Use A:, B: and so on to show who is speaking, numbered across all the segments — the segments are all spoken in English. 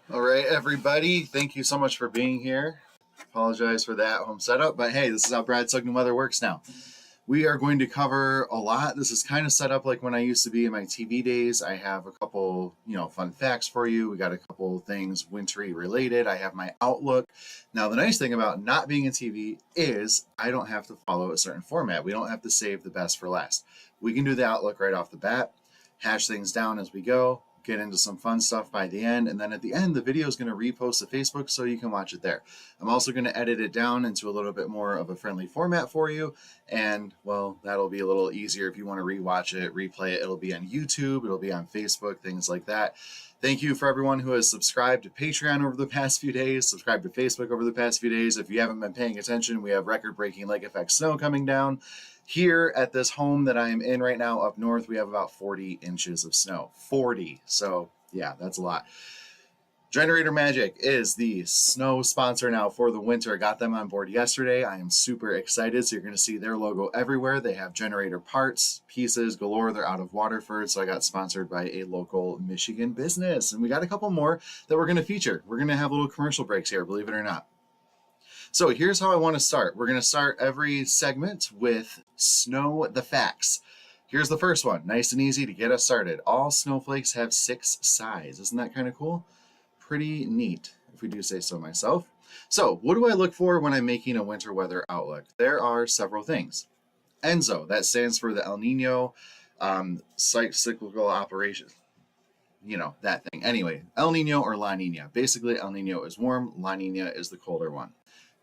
A: All right, everybody. Thank you so much for being here. Apologize for that home setup, but hey, this is how Brad Sugden Weather works now. We are going to cover a lot. This is kind of set up like when I used to be in my TV days. I have a couple, fun facts for you. We got a couple things wintry related. I have my outlook. Now, the nice thing about not being in TV is I don't have to follow a certain format. We don't have to save the best for last. We can do the outlook right off the bat, hash things down as we go, get into some fun stuff by the end, and then at the end the video is going to repost to Facebook so you can watch it there. I'm also going to edit it down into a little bit more of a friendly format for you, and well, that'll be a little easier if you want to rewatch it, replay it. It'll be on YouTube, it'll be on Facebook, things like that. Thank you for everyone who has subscribed to Patreon over the past few days, subscribed to Facebook over the past few days. If you haven't been paying attention, we have record-breaking lake effect snow coming down. Here at this home that I'm in right now up north, we have about 40 inches of snow. 40. So yeah, that's a lot. Generator Magic is the snow sponsor now for the winter. I got them on board yesterday. I am super excited. So you're going to see their logo everywhere. They have generator parts, pieces galore. They're out of Waterford. So I got sponsored by a local Michigan business. And we got a couple more that we're going to feature. We're going to have little commercial breaks here, believe it or not. So here's how I want to start. We're going to start every segment with Snow the Facts. Here's the first one. Nice and easy to get us started. All snowflakes have 6 sides. Isn't that kind of cool? Pretty neat, if we do say so myself. So what do I look for when I'm making a winter weather outlook? There are several things. ENSO, that stands for the El Nino cyclical operation. That thing. Anyway, El Nino or La Nina. Basically, El Nino is warm, La Nina is the colder one.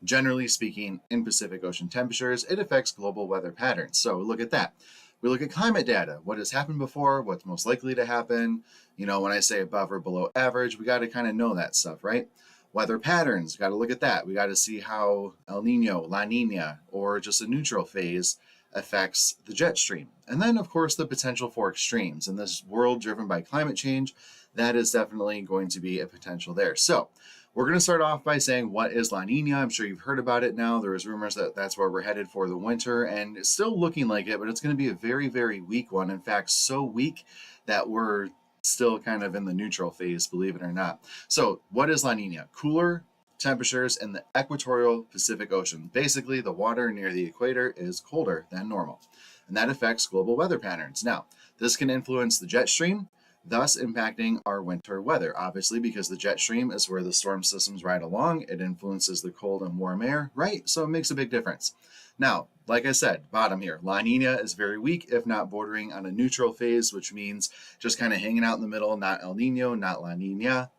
A: Generally speaking, in Pacific Ocean temperatures, it affects global weather patterns. So look at that. We look at climate data. What has happened before? What's most likely to happen? When I say above or below average, we got to kind of know that stuff, right? Weather patterns, got to look at that. We got to see how El Nino, La Nina, or just a neutral phase affects the jet stream. And then, of course, the potential for extremes. In this world driven by climate change, that is definitely going to be a potential there. So we're going to start off by saying, what is La Nina? I'm sure you've heard about it now. There is rumors that that's where we're headed for the winter, and it's still looking like it, but it's going to be a very, very weak one. In fact, so weak that we're still kind of in the neutral phase, believe it or not. So what is La Nina? Cooler temperatures in the equatorial Pacific Ocean. Basically, the water near the equator is colder than normal, and that affects global weather patterns. Now, this can influence the jet stream, thus impacting our winter weather, obviously, because the jet stream is where the storm systems ride along. It influences the cold and warm air, right? So it makes a big difference. Now, like I said, bottom here, La Nina is very weak, if not bordering on a neutral phase, which means just kind of hanging out in the middle, not El Nino, not La Nina,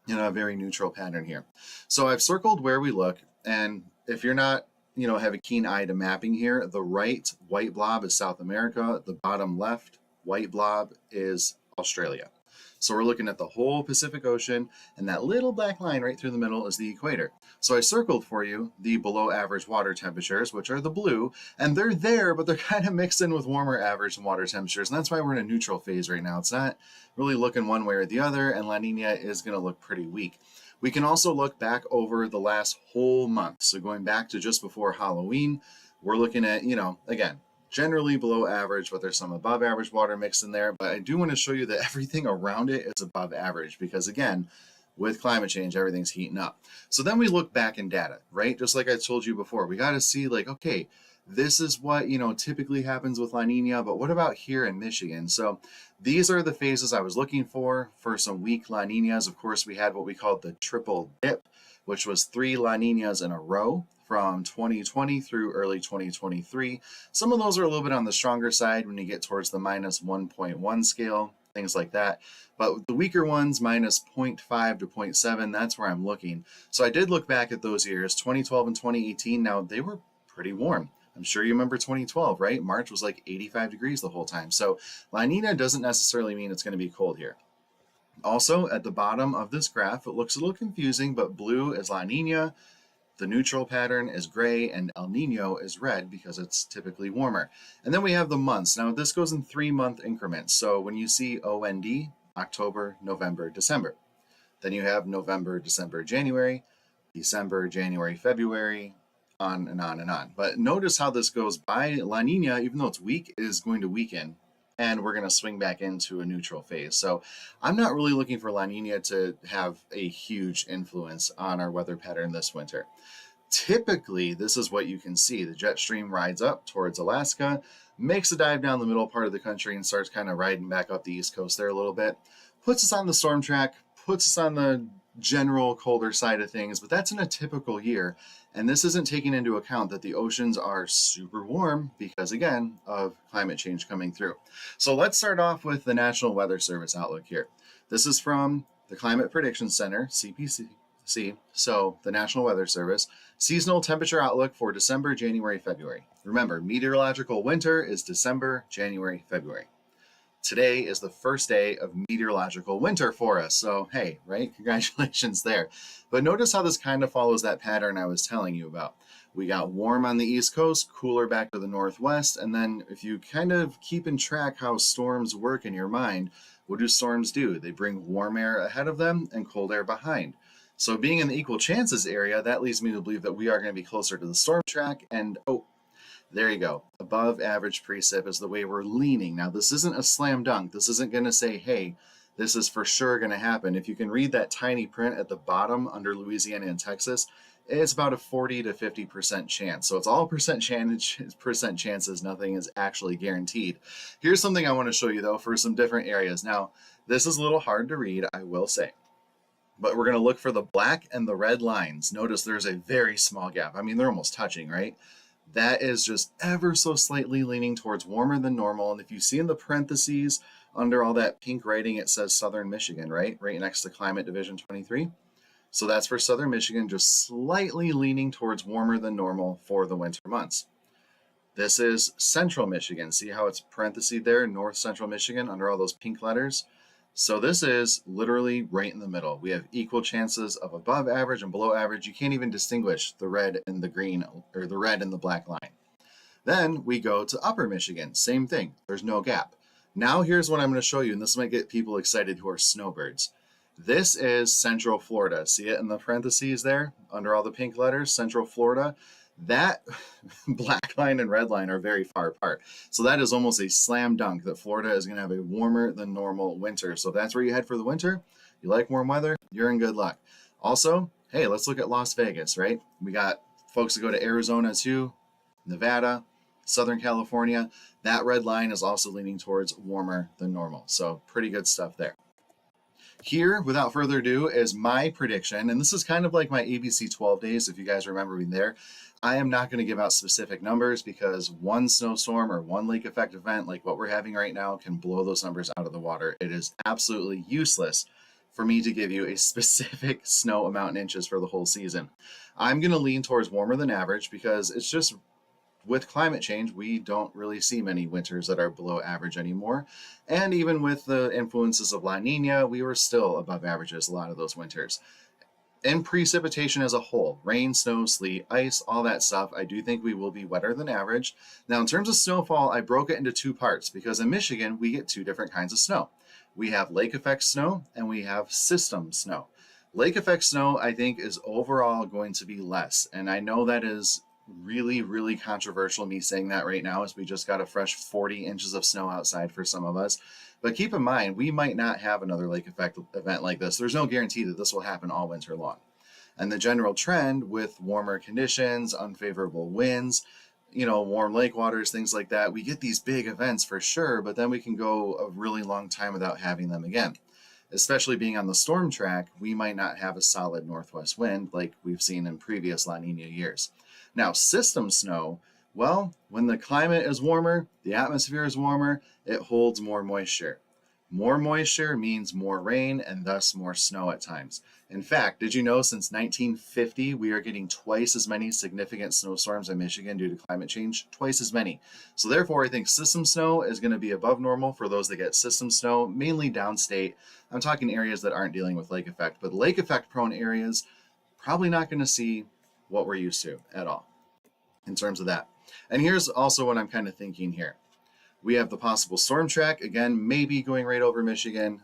A: a very neutral pattern here. So I've circled where we look, and if you're not have a keen eye to mapping here, the right white blob is South America, the bottom left white blob is Australia. So we're looking at the whole Pacific Ocean, and that little black line right through the middle is the equator. So I circled for you the below average water temperatures, which are the blue, and they're there, but they're kind of mixed in with warmer average water temperatures, and that's why we're in a neutral phase right now. It's not really looking one way or the other, and La Nina is going to look pretty weak. We can also look back over the last whole month. So going back to just before Halloween, we're looking at, again, generally below average, but there's some above average water mixed in there. But I do want to show you that everything around it is above average because, again, with climate change, everything's heating up. So then we look back in data, right? Just like I told you before, we got to see like, okay, this is what, typically happens with La Nina, but what about here in Michigan? So these are the phases I was looking for some weak La Ninas. Of course, we had what we called the triple dip, which was 3 La Ninas in a row from 2020 through early 2023. Some of those are a little bit on the stronger side when you get towards the minus 1.1 scale, things like that. But the weaker ones, minus 0.5 to 0.7, that's where I'm looking. So I did look back at those years, 2012 and 2018. Now, they were pretty warm. I'm sure you remember 2012, right? March was like 85 degrees the whole time. So La Nina doesn't necessarily mean it's going to be cold here. Also, at the bottom of this graph, it looks a little confusing, but blue is La Nina, the neutral pattern is gray, and El Nino is red because it's typically warmer. And then we have the months. Now, this goes in 3-month increments. So when you see OND, October, November, December. Then you have November, December, January, December, January, February, on and on and on. But notice how this goes by. La Nina, even though it's weak, is going to weaken and we're going to swing back into a neutral phase. So I'm not really looking for La Nina to have a huge influence on our weather pattern this winter. Typically, this is what you can see. The jet stream rides up towards Alaska, makes a dive down the middle part of the country, and starts kind of riding back up the East Coast there a little bit. Puts us on the storm track, puts us on the general colder side of things, but that's in a typical year. And this isn't taking into account that the oceans are super warm because, again, of climate change coming through. So let's start off with the National Weather Service outlook here. This is from the Climate Prediction Center, CPC. So the National Weather Service, seasonal temperature outlook for December, January, February. Remember, meteorological winter is December, January, February. Today is the first day of meteorological winter for us. So, hey, right? Congratulations there. But notice how this kind of follows that pattern I was telling you about. We got warm on the East Coast, cooler back to the Northwest. And then if you kind of keep in track how storms work in your mind, what do storms do? They bring warm air ahead of them and cold air behind. So being in the equal chances area, that leads me to believe that we are going to be closer to the storm track. And oh, there you go. Above average precip is the way we're leaning. Now, this isn't a slam dunk. This isn't going to say, hey, this is for sure going to happen. If you can read that tiny print at the bottom under Louisiana and Texas, it's about a 40 to 50% chance. So it's all percent chances. Nothing is actually guaranteed. Here's something I want to show you, though, for some different areas. Now, this is a little hard to read, I will say. But we're going to look for the black and the red lines. Notice there's a very small gap. I mean, they're almost touching, right? That is just ever so slightly leaning towards warmer than normal. And if you see in the parentheses under all that pink writing, it says Southern Michigan, right? Right next to Climate Division 23. So that's for Southern Michigan, just slightly leaning towards warmer than normal for the winter months. This is Central Michigan. See how it's parentheses there, North Central Michigan, under all those pink letters? So this is literally right in the middle. We have equal chances of above average and below average. You can't even distinguish the red and the green, or the red and the black line. Then we go to Upper Michigan. Same thing. There's no gap. Now here's what I'm going to show you, and this might get people excited who are snowbirds. This is Central Florida. See it in the parentheses there under all the pink letters, Central Florida. That black line and red line are very far apart. So that is almost a slam dunk that Florida is going to have a warmer than normal winter. So if that's where you head for the winter, you like warm weather, you're in good luck. Also, hey, let's look at Las Vegas, right? We got folks that go to Arizona too, Nevada, Southern California. That red line is also leaning towards warmer than normal. So pretty good stuff there. Here, without further ado, is my prediction. And this is kind of like my ABC 12 days, if you guys remember me there. I am not going to give out specific numbers because one snowstorm or one lake effect event like what we're having right now can blow those numbers out of the water. It is absolutely useless for me to give you a specific snow amount in inches for the whole season. I'm going to lean towards warmer than average because it's just with climate change, we don't really see many winters that are below average anymore. And even with the influences of La Nina, we were still above averages a lot of those winters. In precipitation as a whole, rain, snow, sleet, ice, all that stuff, I do think we will be wetter than average. Now, in terms of snowfall, I broke it into two parts because in Michigan, we get two different kinds of snow. We have lake effect snow and we have system snow. Lake effect snow, I think, is overall going to be less. And I know that is really, really controversial, me saying that right now, as we just got a fresh 40 inches of snow outside for some of us. But keep in mind, we might not have another lake effect event like this. There's no guarantee that this will happen all winter long. And the general trend with warmer conditions, unfavorable winds, warm lake waters, things like that, we get these big events for sure, but then we can go a really long time without having them again. Especially being on the storm track, we might not have a solid northwest wind like we've seen in previous La Nina years. Now, system snow, well, when the climate is warmer, the atmosphere is warmer, it holds more moisture. More moisture means more rain and thus more snow at times. In fact, did you know since 1950 we are getting twice as many significant snowstorms in Michigan due to climate change? Twice as many. So therefore, I think system snow is going to be above normal for those that get system snow, mainly downstate. I'm talking areas that aren't dealing with lake effect, but lake effect prone areas, probably not going to see what we're used to at all in terms of that. And here's also what I'm kind of thinking here. We have the possible storm track, again, maybe going right over Michigan,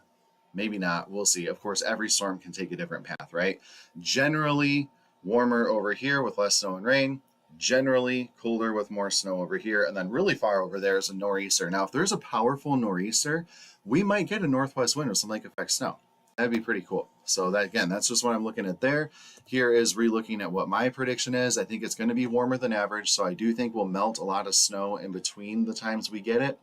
A: maybe not, we'll see. Of course, every storm can take a different path, right? Generally warmer over here with less snow and rain, generally colder with more snow over here, and then really far over there is a nor'easter. Now, if there's a powerful nor'easter, we might get a northwest wind with some lake effect snow. That'd be pretty cool. So that, again, that's just what I'm looking at there. Here is re-looking at what my prediction is. I think it's going to be warmer than average, so I do think we'll melt a lot of snow in between the times we get it.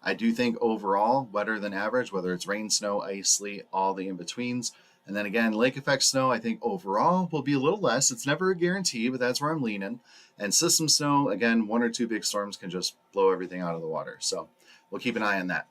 A: I do think overall wetter than average, whether it's rain, snow, ice, sleet, all the in-betweens. And then again, lake effect snow, I think overall will be a little less. It's never a guarantee, but that's where I'm leaning. And system snow, again, 1 or 2 big storms can just blow everything out of the water. So we'll keep an eye on that.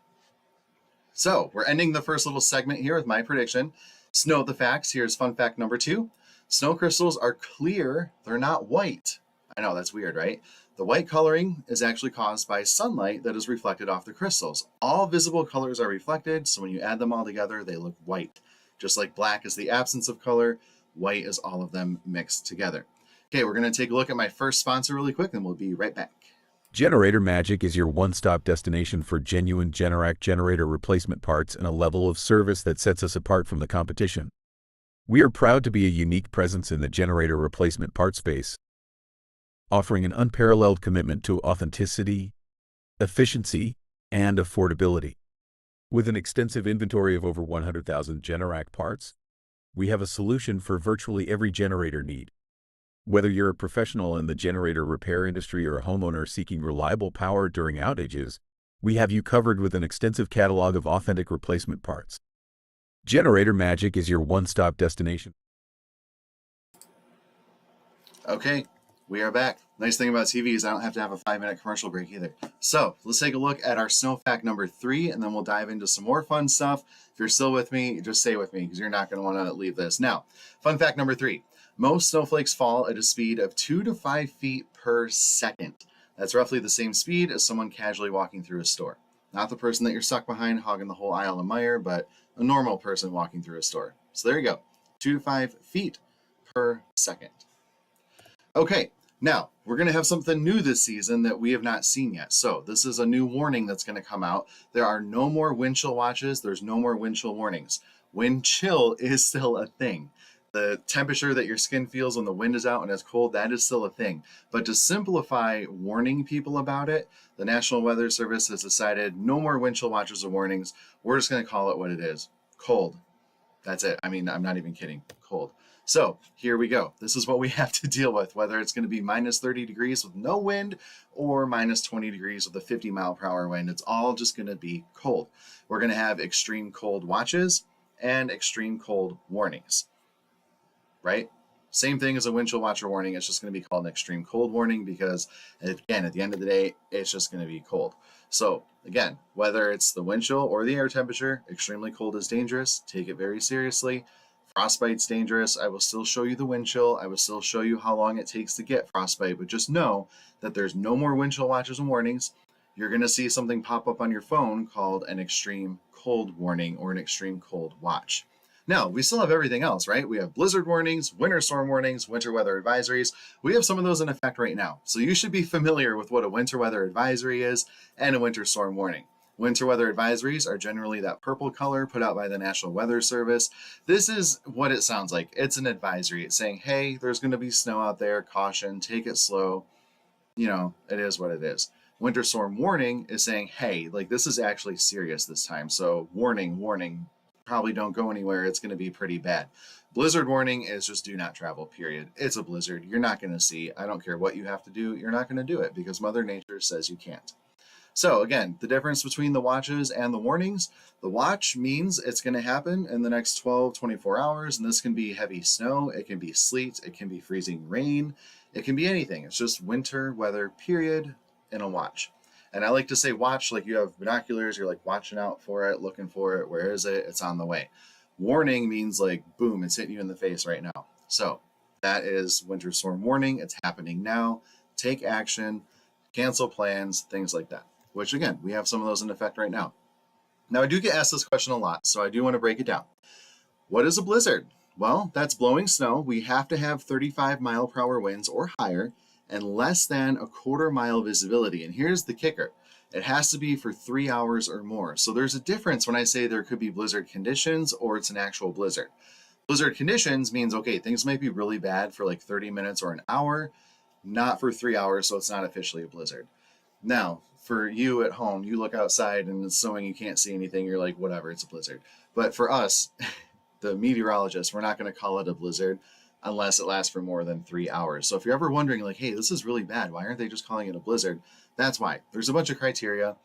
A: So we're ending the first little segment here with my prediction. Snow the facts. Here's fun fact number 2. Snow crystals are clear. They're not white. I know, that's weird, right? The white coloring is actually caused by sunlight that is reflected off the crystals. All visible colors are reflected, so when you add them all together, they look white. Just like black is the absence of color, white is all of them mixed together. Okay, we're going to take a look at my first sponsor really quick, and we'll be right back.
B: Generator Magic is your one-stop destination for genuine Generac generator replacement parts and a level of service that sets us apart from the competition. We are proud to be a unique presence in the generator replacement part space, offering an unparalleled commitment to authenticity, efficiency, and affordability. With an extensive inventory of over 100,000 Generac parts, we have a solution for virtually every generator need. Whether you're a professional in the generator repair industry or a homeowner seeking reliable power during outages, we have you covered with an extensive catalog of authentic replacement parts. Generator Magic is your one-stop destination.
A: Okay, we are back. Nice thing about TV is I don't have to have a 5-minute commercial break either. So let's take a look at our snow fact number 3, and then we'll dive into some more fun stuff. If you're still with me, just stay with me because you're not going to want to leave this. Now, fun fact number 3. Most snowflakes fall at a speed of 2 to 5 feet per second. That's roughly the same speed as someone casually walking through a store. Not the person that you're stuck behind hogging the whole aisle of Meijer, but a normal person walking through a store. So there you go, 2 to 5 feet per second. Okay, now we're going to have something new this season that we have not seen yet. So this is a new warning that's going to come out. There are no more wind chill watches. There's no more wind chill warnings. Wind chill is still a thing. The temperature that your skin feels when the wind is out and it's cold, that is still a thing. But to simplify warning people about it, the National Weather Service has decided no more wind chill watches or warnings. We're just going to call it what it is. Cold. That's it. I mean, I'm not even kidding. Cold. So here we go. This is what we have to deal with, whether it's going to be minus 30 degrees with no wind or minus 20 degrees with a 50-mile-per-hour wind. It's all just going to be cold. We're going to have extreme cold watches and extreme cold warnings. Right? Same thing as a wind chill watch or warning. It's just going to be called an extreme cold warning because, again, at the end of the day, it's just going to be cold. So, again, whether it's the wind chill or the air temperature, extremely cold is dangerous. Take it very seriously. Frostbite's dangerous. I will still show you the wind chill. I will still show you how long it takes to get frostbite, but just know that there's no more wind chill watches and warnings. You're going to see something pop up on your phone called an extreme cold warning or an extreme cold watch. Now, we still have everything else, right? We have blizzard warnings, winter storm warnings, winter weather advisories. We have some of those in effect right now. So you should be familiar with what a winter weather advisory is and a winter storm warning. Winter weather advisories are generally that purple color put out by the National Weather Service. This is what it sounds like. It's an advisory. It's saying, hey, there's going to be snow out there. Caution, take it slow. You know, it is what it is. Winter storm warning is saying, hey, like this is actually serious this time. So warning, warning. Probably don't go anywhere. It's going to be pretty bad. Blizzard warning is just do not travel, period. It's a blizzard. You're not going to see. I don't care what you have to do. You're not going to do it because Mother Nature says you can't. So again, the difference between the watches and the warnings, the watch means it's going to happen in the next 12, 24 hours. And this can be heavy snow. It can be sleet. It can be freezing rain. It can be anything. It's just winter weather, period, in a watch. And I like to say watch like you have binoculars, you're like watching out for it, looking for it. Where is it? It's on the way. Warning means like, boom, it's hitting you in the face right now. So that is winter storm warning. It's happening now. Take action, cancel plans, things like that, which again, we have some of those in effect right now. Now I do get asked this question a lot, so I do want to break it down. What is a blizzard? Well, that's blowing snow. We have to have 35-mile-per-hour winds or higher and less than a quarter-mile visibility. And here's the kicker. It has to be for 3 hours or more. So there's a difference when I say there could be blizzard conditions or it's an actual blizzard. Blizzard conditions means, okay, things might be really bad for like 30 minutes or an hour. not for 3 hours, so it's not officially a blizzard. Now, for you at home, you look outside and it's snowing, you can't see anything, you're like, whatever, it's a blizzard. But for us, the meteorologists, we're not going to call it a blizzard unless it lasts for more than 3 hours. So if you're ever wondering, like, hey, this is really bad, why aren't they just calling it a blizzard? That's why. There's a bunch of criteria.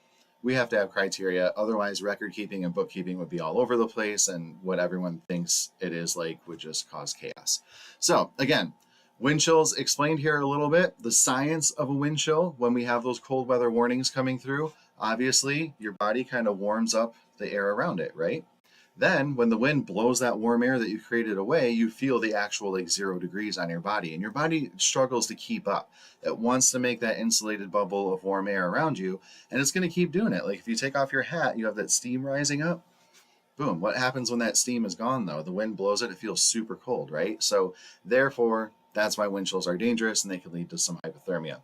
A: We have to have criteria. Otherwise, record keeping and bookkeeping would be all over the place, and what everyone thinks it is like would just cause chaos. So, again, wind chills explained here a little bit. The science of a wind chill when we have those cold weather warnings coming through. Obviously, your body kind of warms up the air around it, right? Then, when the wind blows that warm air that you created away, you feel the actual like 0 degrees on your body, and your body struggles to keep up. It wants to make that insulated bubble of warm air around you, and it's going to keep doing it. Like if you take off your hat, you have that steam rising up. Boom. What happens when that steam is gone, though? The wind blows it, it feels super cold, right? So, therefore, that's why wind chills are dangerous and they can lead to some hypothermia.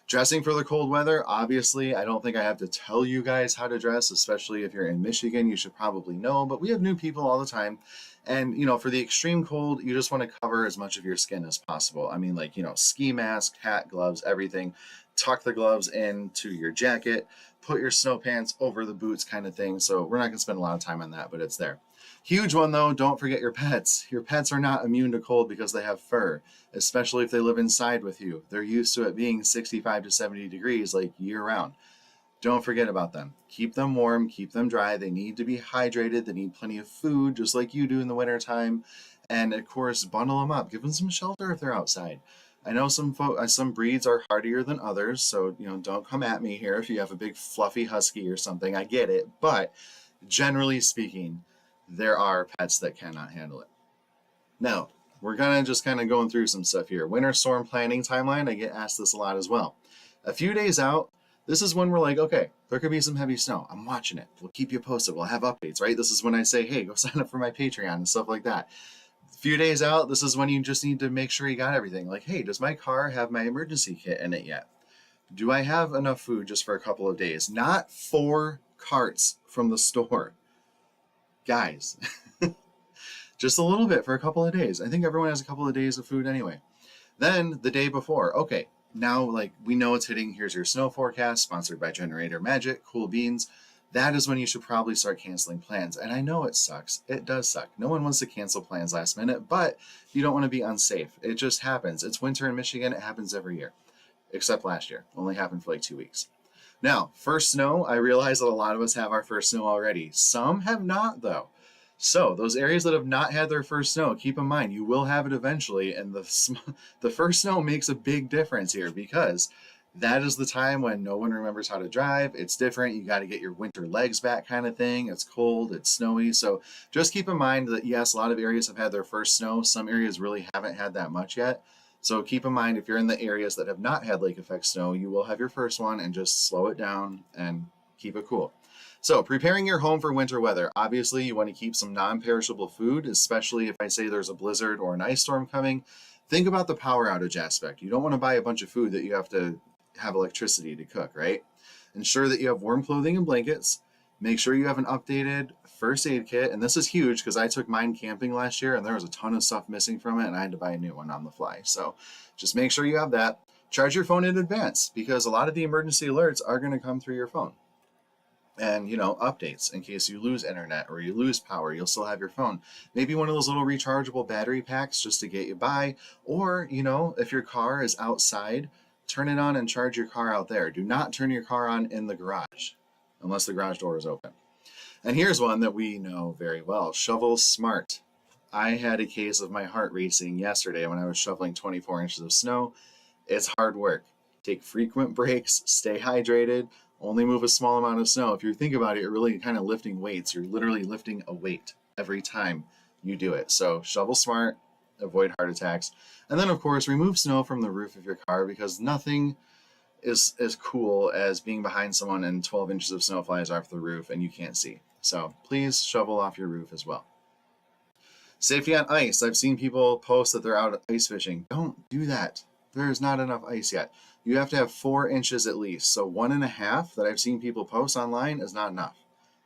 A: Dressing for the cold weather, obviously, I don't think I have to tell you guys how to dress, especially if you're in Michigan, you should probably know, but we have new people all the time. And, for the extreme cold, you just want to cover as much of your skin as possible. I mean, like, ski mask, hat, gloves, everything. Tuck the gloves into your jacket, put your snow pants over the boots kind of thing. So we're not going to spend a lot of time on that, but it's there. Huge one though, don't forget your pets. Your pets are not immune to cold because they have fur, especially if they live inside with you. They're used to it being 65 to 70 degrees like year round. Don't forget about them. Keep them warm, keep them dry. They need to be hydrated. They need plenty of food, just like you do in the wintertime. And of course, bundle them up. Give them some shelter if they're outside. I know some breeds are hardier than others, so don't come at me here if you have a big fluffy husky or something. I get it, but generally speaking, there are pets that cannot handle it. Now, we're gonna just kind of going through some stuff here. Winter storm planning timeline. I get asked this a lot as well. A few days out, this is when we're like, okay, there could be some heavy snow. I'm watching it. We'll keep you posted. We'll have updates, right? This is when I say, hey, go sign up for my Patreon and stuff like that. A few days out, this is when you just need to make sure you got everything. Like, hey, does my car have my emergency kit in it yet? Do I have enough food just for a couple of days? Not 4 carts from the store. Guys, just a little bit for a couple of days. I think everyone has a couple of days of food anyway. Then the day before, okay, now like we know it's hitting. Here's your snow forecast, sponsored by Generator Magic, Cool Beans. That is when you should probably start canceling plans. And I know it sucks. It does suck. No one wants to cancel plans last minute, but you don't want to be unsafe. It just happens. It's winter in Michigan. It happens every year, except last year. Only happened for like 2 weeks. Now, first snow, I realize that a lot of us have our first snow already. Some have not, though. So those areas that have not had their first snow, keep in mind, you will have it eventually. And the first snow makes a big difference here because that is the time when no one remembers how to drive. It's different. You got to get your winter legs back kind of thing. It's cold. It's snowy. So just keep in mind that, yes, a lot of areas have had their first snow. Some areas really haven't had that much yet. So keep in mind, if you're in the areas that have not had lake effect snow, you will have your first one, and just slow it down and keep it cool. So preparing your home for winter weather. Obviously, you want to keep some non-perishable food, especially if I say there's a blizzard or an ice storm coming. Think about the power outage aspect. You don't want to buy a bunch of food that you have to have electricity to cook, right? Ensure that you have warm clothing and blankets. Make sure you have an updated first aid kit. And this is huge because I took mine camping last year and there was a ton of stuff missing from it and I had to buy a new one on the fly. So just make sure you have that. Charge your phone in advance because a lot of the emergency alerts are going to come through your phone. And, updates in case you lose internet or you lose power, you'll still have your phone. Maybe one of those little rechargeable battery packs just to get you by. Or, if your car is outside, turn it on and charge your car out there. Do not turn your car on in the garage unless the garage door is open. And here's one that we know very well. Shovel smart. I had a case of my heart racing yesterday when I was shoveling 24 inches of snow. It's hard work. Take frequent breaks, stay hydrated, only move a small amount of snow. If you think about it, you're really kind of lifting weights. You're literally lifting a weight every time you do it. So shovel smart, avoid heart attacks. And then, of course, remove snow from the roof of your car because nothing is as cool as being behind someone and 12 inches of snow flies off the roof and you can't see. So please shovel off your roof as well. Safety on ice. I've seen people post that they're out ice fishing. Don't do that. There's not enough ice yet. You have to have 4 inches at least. So 1.5 that I've seen people post online is not enough.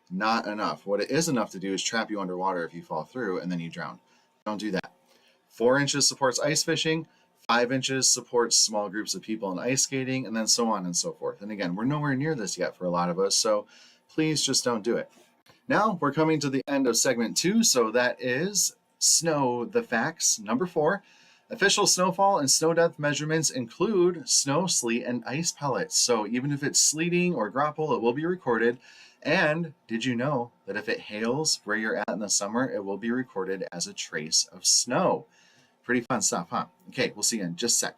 A: Not enough. What it is enough to do is trap you underwater if you fall through and then you drown. Don't do that. 4 inches supports ice fishing. 5 inches supports small groups of people in ice skating, and then so on and so forth. And again, we're nowhere near this yet for a lot of us, so please just don't do it. Now we're coming to the end of segment 2, so that is Snow the Facts. Number 4, official snowfall and snow depth measurements include snow, sleet, and ice pellets. So even if it's sleeting or grapple, it will be recorded. And did you know that if it hails where you're at in the summer, it will be recorded as a trace of snow? Pretty fun stuff, huh? Okay, we'll see you in just a sec.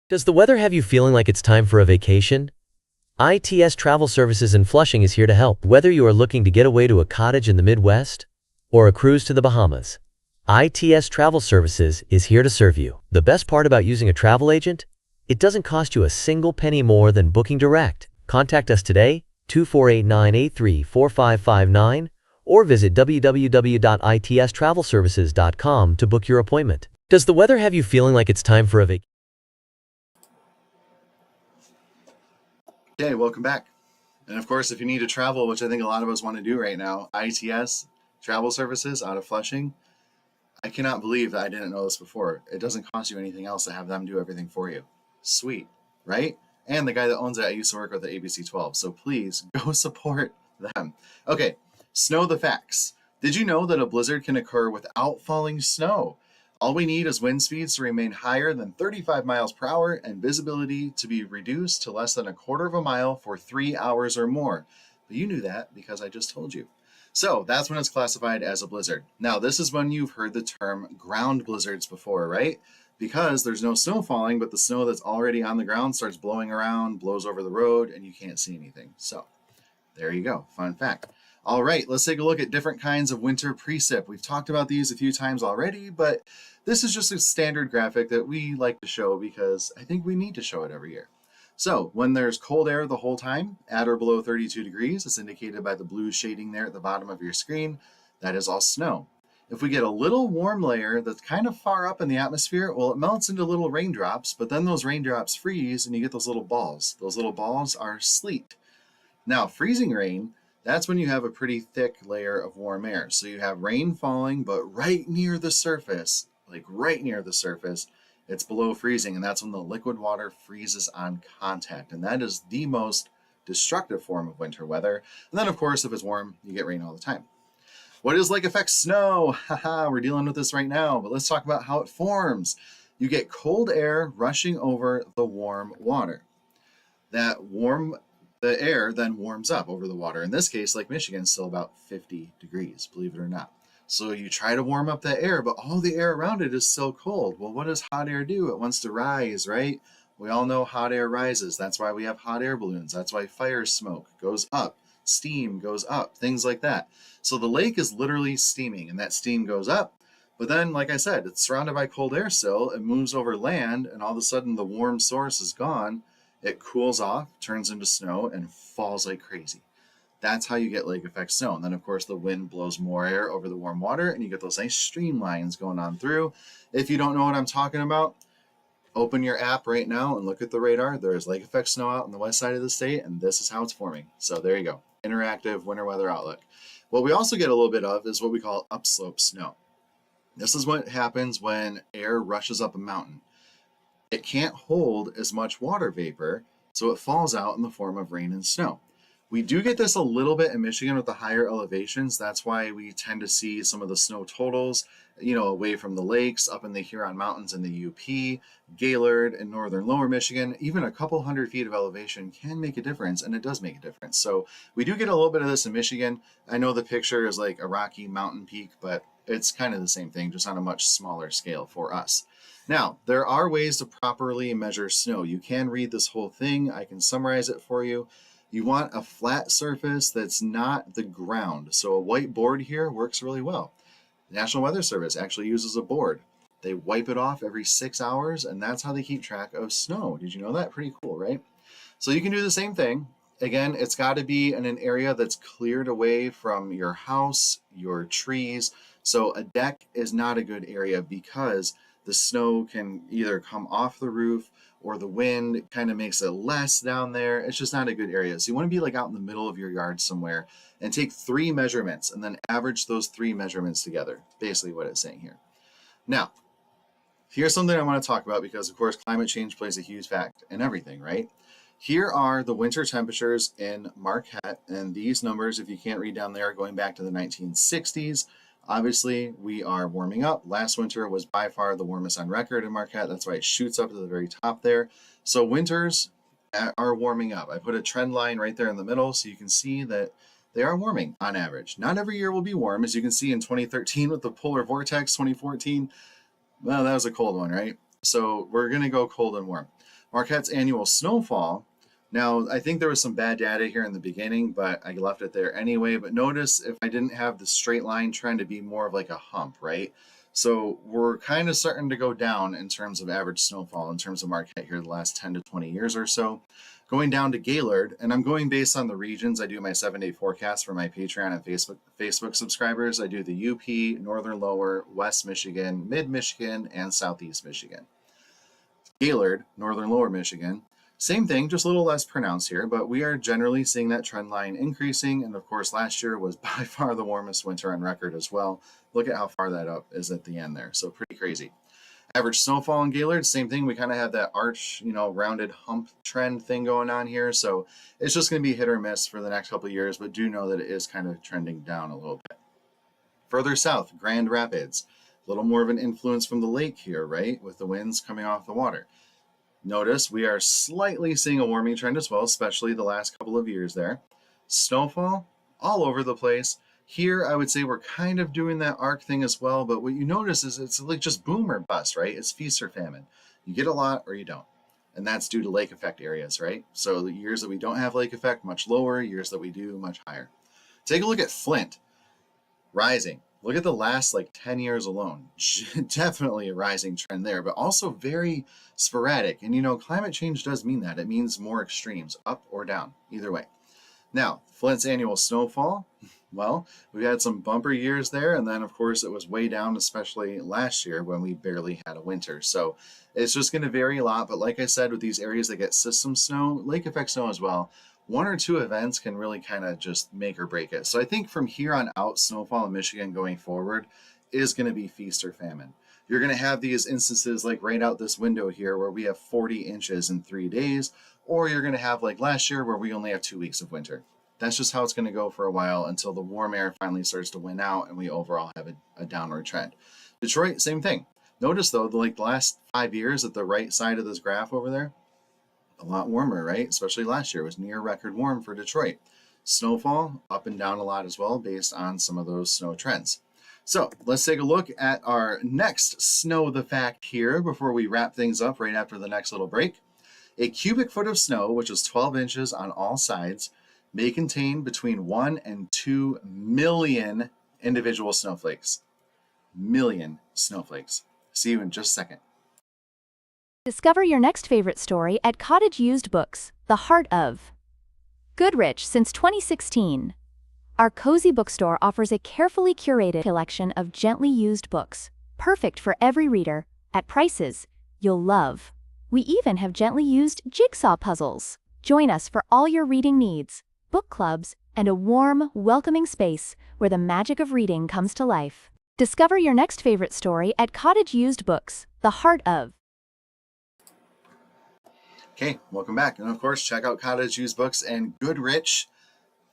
C: Does the weather have you feeling like it's time for a vacation? ITS Travel Services in Flushing is here to help. Whether you are looking to get away to a cottage in the Midwest or a cruise to the Bahamas, ITS Travel Services is here to serve you. The best part about using a travel agent? It doesn't cost you a single penny more than booking direct. Contact us today, 2489834559, or visit www.itstravelservices.com to book your appointment. Does the weather have you feeling like it's time for a vacation?
A: Okay, welcome back. And of course, if you need to travel, which I think a lot of us want to do right now, ITS Travel Services out of Flushing, I cannot believe that I didn't know this before. It doesn't cost you anything else to have them do everything for you. Sweet, right? And the guy that owns it, I used to work with at ABC 12. So please go support them. Okay, Snow the Facts. Did you know that a blizzard can occur without falling snow? All we need is wind speeds to remain higher than 35 miles per hour and visibility to be reduced to less than a quarter of a mile for 3 hours or more. But you knew that because I just told you. So that's when it's classified as a blizzard. Now, this is when you've heard the term ground blizzards before, right? Because there's no snow falling, but the snow that's already on the ground starts blowing around, blows over the road, and you can't see anything. So there you go. Fun fact. All right, let's take a look at different kinds of winter precip. We've talked about these a few times already, but this is just a standard graphic that we like to show because I think we need to show it every year. So when there's cold air the whole time, at or below 32 degrees, it's indicated by the blue shading there at the bottom of your screen, that is all snow. If we get a little warm layer that's kind of far up in the atmosphere, well, it melts into little raindrops, but then those raindrops freeze and you get those little balls. Those little balls are sleet. Now, freezing rain, that's when you have a pretty thick layer of warm air. So you have rain falling, but right near the surface, it's below freezing, and that's when the liquid water freezes on contact. And that is the most destructive form of winter weather. And then, of course, if it's warm, you get rain all the time. What is lake effect snow? Haha, we're dealing with this right now, but let's talk about how it forms. You get cold air rushing over the warm water. The air then warms up over the water. In this case, Lake Michigan is still about 50 degrees, believe it or not. So you try to warm up that air, but all the air around it is still cold. Well, what does hot air do? It wants to rise, right? We all know hot air rises. That's why we have hot air balloons. That's why fire smoke goes up, steam goes up, things like that. So the lake is literally steaming, and that steam goes up. But then, like I said, it's surrounded by cold air still. It moves over land, and all of a sudden the warm source is gone. It cools off, turns into snow, and falls like crazy. That's how you get lake effect snow. And then, of course, the wind blows more air over the warm water, and you get those nice streamlines going on through. If you don't know what I'm talking about, open your app right now and look at the radar. There is lake effect snow out on the west side of the state, and this is how it's forming. So there you go. Interactive winter weather outlook. What we also get a little bit of is what we call upslope snow. This is what happens when air rushes up a mountain. It can't hold as much water vapor, so it falls out in the form of rain and snow. We do get this a little bit in Michigan with the higher elevations. That's why we tend to see some of the snow totals, away from the lakes, up in the Huron Mountains in the UP, Gaylord, and northern lower Michigan. Even a couple hundred feet of elevation can make a difference, and it does make a difference. So we do get a little bit of this in Michigan. I know the picture is like a rocky mountain peak, but it's kind of the same thing, just on a much smaller scale for us. Now, there are ways to properly measure snow. You can read this whole thing. I can summarize it for you. You want a flat surface that's not the ground. So a white board here works really well. The National Weather Service actually uses a board. They wipe it off every 6 hours, and that's how they keep track of snow. Did you know that? Pretty cool, right? So you can do the same thing. Again, it's got to be in an area that's cleared away from your house, your trees. So a deck is not a good area because the snow can either come off the roof or the wind kind of makes it less down there. It's just not a good area. So you want to be like out in the middle of your yard somewhere and take 3 measurements and then average those 3 measurements together. Basically what it's saying here. Now, Here's something I want to talk about because, of course, climate change plays a huge fact in everything, right? Here are the winter temperatures in Marquette, and these numbers, if you can't read down there, are going back to the 1960s. Obviously, we are warming up. Last winter was by far the warmest on record in Marquette. That's why it shoots up to the very top there. So winters are warming up. I put a trend line right there in the middle so you can see that they are warming on average. Not every year will be warm. As you can see in 2013 with the polar vortex, 2014, well, that was a cold one, right? So we're going to go cold and warm. Marquette's annual snowfall. Now, I think there was some bad data here in the beginning, but I left it there anyway. But notice if I didn't have the straight line trend to be more of like a hump, right? So we're kind of starting to go down in terms of average snowfall in terms of Marquette here the last 10 to 20 years or so. Going down to Gaylord, and I'm going based on the regions. I do my 7-day forecast for my Patreon and Facebook subscribers. I do the UP, Northern Lower, West Michigan, Mid Michigan, and Southeast Michigan. Gaylord, Northern Lower Michigan. Same thing, just a little less pronounced here, but we are generally seeing that trend line increasing. And of course, last year was by far the warmest winter on record as well. Look at how far that up is at the end there. So pretty crazy. Average snowfall in Gaylord, same thing. We kind of have that arch, rounded hump trend thing going on here. So it's just going to be hit or miss for the next couple of years, but do know that it is kind of trending down a little bit. Further south, Grand Rapids. A little more of an influence from the lake here, right? With the winds coming off the water. Notice we are slightly seeing a warming trend as well, especially the last couple of years there. Snowfall all over the place. Here, I would say we're kind of doing that arc thing as well, but what you notice is it's like just boom or bust, right? It's feast or famine. You get a lot or you don't. And that's due to lake effect areas, right? So the years that we don't have lake effect, much lower. Years that we do, much higher. Take a look at Flint, rising. Look at the last 10 years alone. Definitely a rising trend there, but also very sporadic. And climate change does mean that. It means more extremes, up or down, either way. Now, Flint's annual snowfall, well, we had some bumper years there, and then, of course, it was way down, especially last year when we barely had a winter. So it's just going to vary a lot, but like I said, with these areas that get system snow, lake effect snow as well, one or two events can really kind of just make or break it. So I think from here on out, snowfall in Michigan going forward is going to be feast or famine. You're going to have these instances like right out this window here where we have 40 inches in 3 days, or you're going to have like last year where we only have 2 weeks of winter. That's just how it's going to go for a while until the warm air finally starts to win out and we overall have a downward trend. Detroit, same thing. Notice though, the last 5 years at the right side of this graph over there, a lot warmer, right? Especially last year, it was near record warm for Detroit. Snowfall up and down a lot as well based on some of those snow trends. So let's take a look at our next snow the fact here before we wrap things up right after the next little break. A cubic foot of snow, which is 12 inches on all sides, may contain between 1 and 2 million individual snowflakes. Million snowflakes. See you in just a second.
D: Discover your next favorite story at Cottage Used Books, the heart of Goodrich since 2016. Our cozy bookstore offers a carefully curated collection of gently used books, perfect for every reader, at prices you'll love. We even have gently used jigsaw puzzles. Join us for all your reading needs, book clubs, and a warm, welcoming space where the magic of reading comes to life. Discover your next favorite story at Cottage Used Books, the heart of.
A: Okay, welcome back. And of course, check out Cottage Used Books and Goodrich.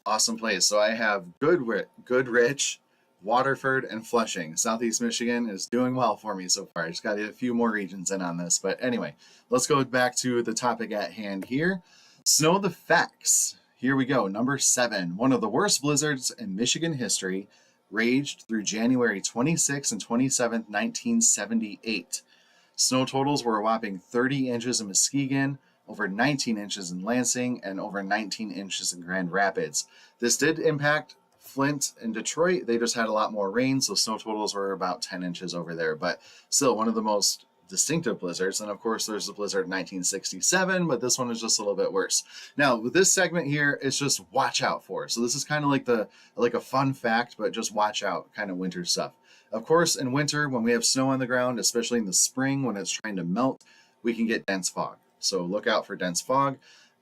A: Awesome place. So I have Goodrich, Waterford, and Flushing. Southeast Michigan is doing well for me so far. I just got to get a few more regions in on this. But anyway, let's go back to the topic at hand here. Snow the facts. Here we go. Number 7. One of the worst blizzards in Michigan history raged through January 26 and 27, 1978. Snow totals were a whopping 30 inches in Muskegon, over 19 inches in Lansing, and over 19 inches in Grand Rapids. This did impact Flint and Detroit. They just had a lot more rain, so snow totals were about 10 inches over there, but still one of the most distinctive blizzards. And of course, there's the blizzard in 1967, but this one is just a little bit worse. Now, with this segment here, it's just watch out for. So this is kind of like a fun fact, but just watch out kind of winter stuff. Of course, in winter, when we have snow on the ground, especially in the spring when it's trying to melt, we can get dense fog. So look out for dense fog.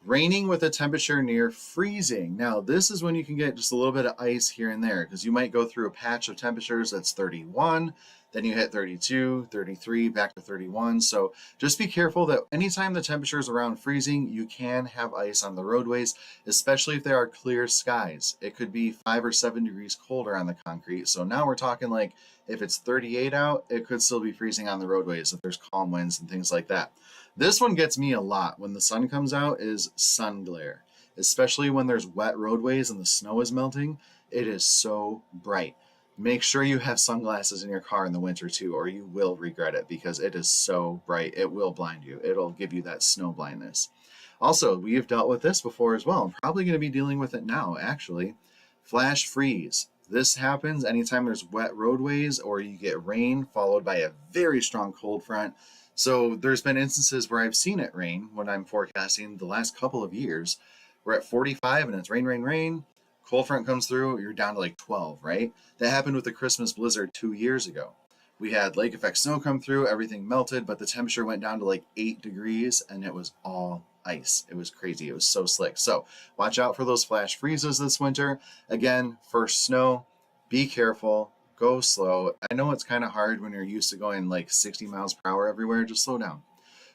A: Raining with a temperature near freezing. Now, this is when you can get just a little bit of ice here and there, because you might go through a patch of temperatures that's 31, then you hit 32, 33, back to 31. So just be careful that anytime the temperature is around freezing, you can have ice on the roadways, especially if there are clear skies. It could be 5 or 7 degrees colder on the concrete. So now we're talking like if it's 38 out, it could still be freezing on the roadways if there's calm winds and things like that. This one gets me a lot when the sun comes out is sun glare, especially when there's wet roadways and the snow is melting. It is so bright. Make sure you have sunglasses in your car in the winter too, or you will regret it because it is so bright. It will blind you. It'll give you that snow blindness. Also, we have dealt with this before as well. I'm probably going to be dealing with it now, actually. Flash freeze. This happens anytime there's wet roadways or you get rain followed by a very strong cold front. So there's been instances where I've seen it rain when I'm forecasting the last couple of years. We're at 45 and it's rain, rain, rain. Cold front comes through, you're down to like 12, right? That happened with the Christmas blizzard 2 years ago. We had lake effect snow come through, everything melted, but the temperature went down to like 8 degrees and it was all ice. It was crazy. It was so slick. So watch out for those flash freezes this winter. Again, first snow, be careful, go slow. I know it's kind of hard when you're used to going like 60 miles per hour everywhere. Just slow down.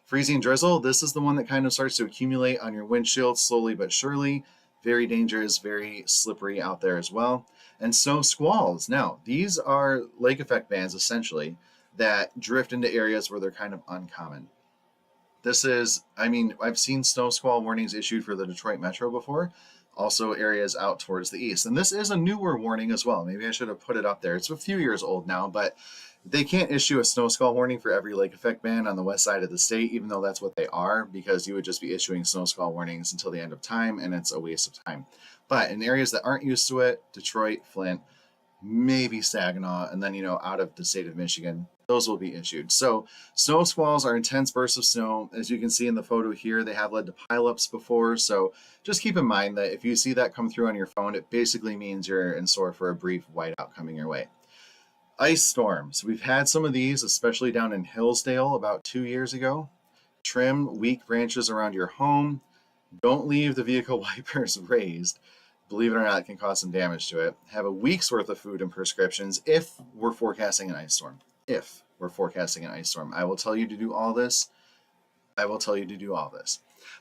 A: Freezing drizzle, this is the one that kind of starts to accumulate on your windshield slowly but surely. Very dangerous, very slippery out there as well. And snow squalls. Now, these are lake effect bands essentially that drift into areas where they're kind of uncommon. This is, I mean, I've seen snow squall warnings issued for the Detroit Metro before, also areas out towards the east. And this is a newer warning as well. Maybe I should have put it up there. It's a few years old now, but they can't issue a snow squall warning for every lake effect band on the west side of the state, even though that's what they are, because you would just be issuing snow squall warnings until the end of time, and it's a waste of time. But in areas that aren't used to it, Detroit, Flint, maybe Saginaw, and then, out of the state of Michigan, those will be issued. So snow squalls are intense bursts of snow. As you can see in the photo here, they have led to pileups before. So just keep in mind that if you see that come through on your phone, it basically means you're in store for a brief whiteout coming your way. Ice storms. We've had some of these, especially down in Hillsdale about 2 years ago. Trim weak branches around your home. Don't leave the vehicle wipers raised. Believe it or not, it can cause some damage to it. Have a week's worth of food and prescriptions if we're forecasting an ice storm. If we're forecasting an ice storm. I will tell you to do all this.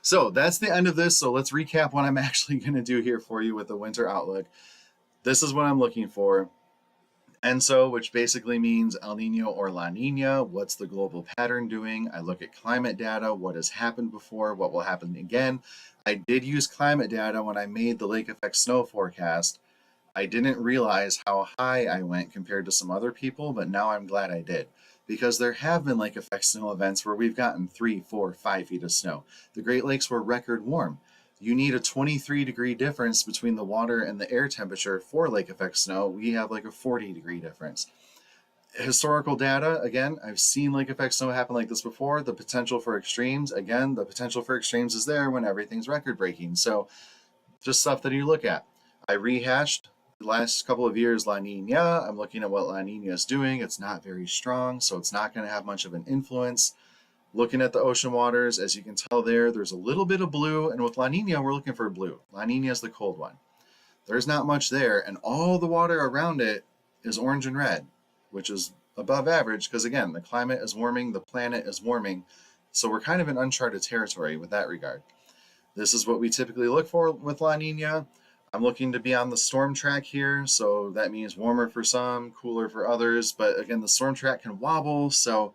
A: So that's the end of this. So let's recap what I'm actually going to do here for you with the winter outlook. This is what I'm looking for. ENSO, which basically means El Nino or La Nina. What's the global pattern doing? I look at climate data, what has happened before, what will happen again. I did use climate data when I made the lake effect snow forecast. I didn't realize how high I went compared to some other people, but now I'm glad I did. Because there have been lake effect snow events where we've gotten 3, 4, 5 feet of snow. The Great Lakes were record warm. You need a 23-degree difference between the water and the air temperature for lake effect snow. We have like a 40-degree difference. Historical data, again, I've seen lake effect snow happen like this before. The potential for extremes, again, the potential for extremes is there when everything's record breaking. So just stuff that you look at. I rehashed the last couple of years La Nina. I'm looking at what La Nina is doing. It's not very strong, so it's not going to have much of an influence. Looking at the ocean waters, as you can tell there's a little bit of blue, and with La Nina, we're looking for blue. La Nina is the cold one. There's not much there, and all the water around it is orange and red, which is above average, because again, the climate is warming, the planet is warming, so we're kind of in uncharted territory with that regard. This is what we typically look for with La Nina. I'm looking to be on the storm track here, so that means warmer for some, cooler for others, but again, the storm track can wobble, so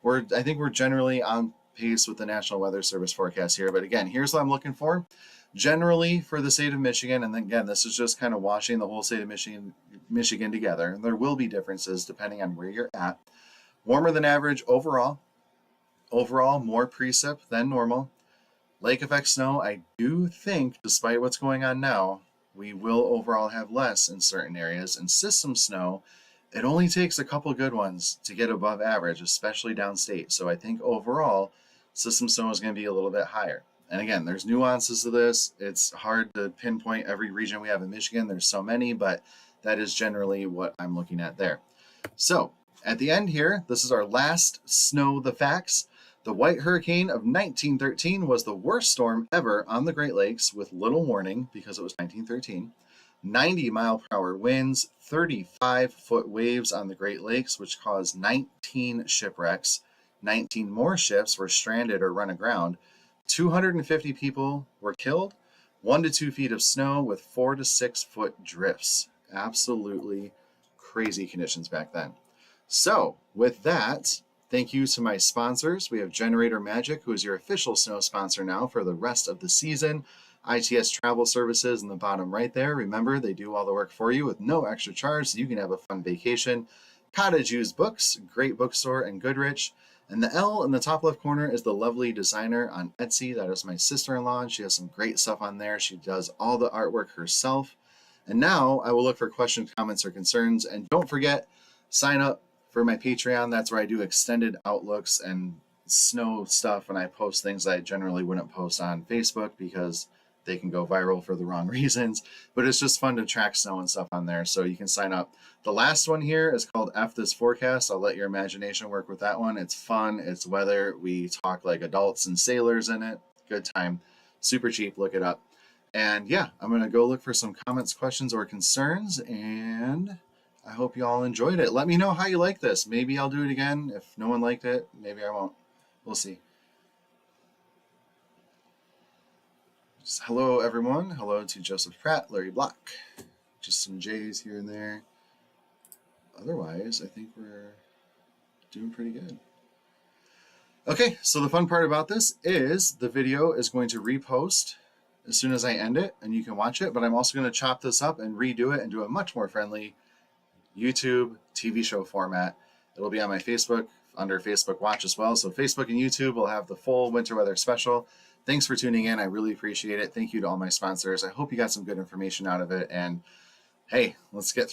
A: I think we're generally on pace with the National Weather Service forecast here. But again, here's what I'm looking for. Generally for the state of Michigan, and then again, this is just kind of washing the whole state of Michigan together. There will be differences depending on where you're at. Warmer than average overall. Overall, more precip than normal. Lake effect snow, I do think, despite what's going on now, we will overall have less in certain areas. And system snow, it only takes a couple good ones to get above average, especially downstate. So I think overall, system snow is going to be a little bit higher. And again, there's nuances to this. It's hard to pinpoint every region we have in Michigan. There's so many, but that is generally what I'm looking at there. So at the end here, this is our last Snow the Facts. The White Hurricane of 1913 was the worst storm ever on the Great Lakes with little warning because it was 1913. 90-mile-per-hour winds, 35-foot waves on the Great Lakes, which caused 19 shipwrecks. 19 more ships were stranded or run aground. 250 people were killed. 1 to 2 feet of snow with 4 to 6 foot drifts. Absolutely crazy conditions back then. So, with that, thank you to my sponsors. We have Generator Magic, who is your official snow sponsor now for the rest of the season. ITS Travel Services in the bottom right there. Remember, they do all the work for you with no extra charge, so you can have a fun vacation. Cottage Used Books, great bookstore in Goodrich. And the L in the top left corner is the Lovely Designer on Etsy. That is my sister-in-law, and she has some great stuff on there. She does all the artwork herself. And now I will look for questions, comments, or concerns. And don't forget, sign up for my Patreon. That's where I do extended outlooks and snow stuff, and I post things I generally wouldn't post on Facebook because they can go viral for the wrong reasons. But it's just fun to track snow and stuff on there, so you can sign up. The last one here is called F This Forecast. I'll let your imagination work with that one. It's fun. It's weather. We talk like adults and sailors in it. Good time. Super cheap. Look it up. And yeah, I'm going to go look for some comments, questions, or concerns, and I hope you all enjoyed it. Let me know how you like this. Maybe I'll do it again. If no one liked it, maybe I won't. We'll see. Hello, everyone. Hello to Joseph Pratt, Larry Block. Just some J's here and there. Otherwise, I think we're doing pretty good. Okay, so the fun part about this is the video is going to repost as soon as I end it, and you can watch it, but I'm also going to chop this up and redo it and do a much more friendly YouTube TV show format. It'll be on my Facebook under Facebook Watch as well. So Facebook and YouTube will have the full winter weather special. Thanks for tuning in. I really appreciate it. Thank you to all my sponsors. I hope you got some good information out of it. And hey, let's get through